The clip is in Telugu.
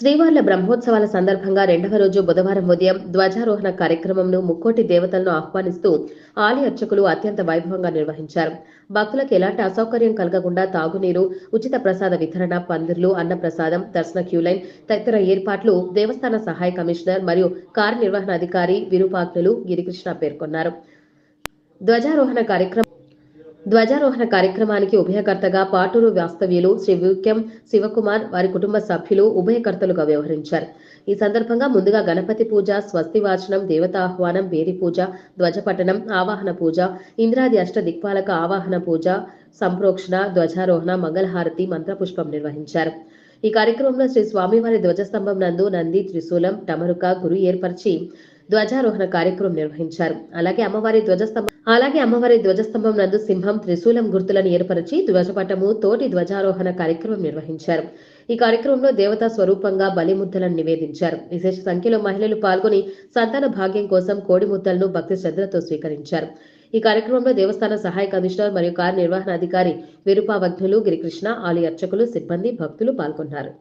శ్రీవార్ల బ్రహ్మోత్సవాల సందర్భంగా రెండవ రోజు బుధవారం ఉదయం ధ్వజారోహణ కార్యక్రమంను ముక్కోటి దేవతలను ఆహ్వానిస్తూ ఆలయ అర్చకులు అత్యంత వైభవంగా నిర్వహించారు. భక్తులకు ఎలాంటి అసౌకర్యం కలగకుండా తాగునీరు, ఉచిత ప్రసాద వితరణ, పందిర్లు, అన్నప్రసాదం, దర్శన క్యూలైన్ తదితర ఏర్పాట్లు దేవస్థాన సహాయ కమిషనర్ మరియు కార్యనిర్వహణ అధికారి విరూపాక్షులు గిరికృష్ణ పేర్కొన్నారు. ధ్వజారోహణ కార్యక్రమానికి ఉభయకర్తగా పాటూరు వాస్తవ్యులు శ్రీ విక్యం శివకుమార్, వారి కుటుంబ సభ్యులు ఉభయకర్తలుగా వ్యవహరించారు. ఈ సందర్భంగా ముందుగా గణపతి పూజ, స్వస్తివాచనం, దేవతాహ్వానం, బేరి పూజ, ధ్వజపట్టణం, ఆవాహన పూజ, ఇంద్రాది అష్ట దిక్పాలక ఆవాహన పూజ, సంప్రోక్షణ, ధ్వజారోహణ, మంగళహారతి, మంత్రపుష్పం నిర్వహించారు. ఈ కార్యక్రమంలో శ్రీ స్వామివారి ధ్వజస్తంభం నందు నంది, త్రిశూలం, టమరుక, గురు ఏర్పరిచి ధ్వజారోహణ కార్యక్రమం నిర్వహించారు. అలాగే అమ్మవారి ధ్వజస్తంభం నందు సింహం, త్రిశూలం గుర్తులను ఏర్పరిచి ధ్వజపటము తోటి ధ్వజారోహణ కార్యక్రమం నిర్వహించారు. ఈ కార్యక్రమంలో దేవతా స్వరూపంగా బలిముద్దలను నివేదించారు. విశేష సంఖ్యలో మహిళలు పాల్గొని సంతాన భాగ్యం కోసం కోడి ముద్దలను భక్తి శ్రద్ధలతో స్వీకరించారు. ఈ కార్యక్రమంలో దేవస్థాన సహాయ కమిషనర్ మరియు కార్యనిర్వహణ అధికారి విరూపాక్షులు గిరికృష్ణ, ఆలయ అర్చకులు, సిబ్బంది, భక్తులు పాల్గొన్నారు.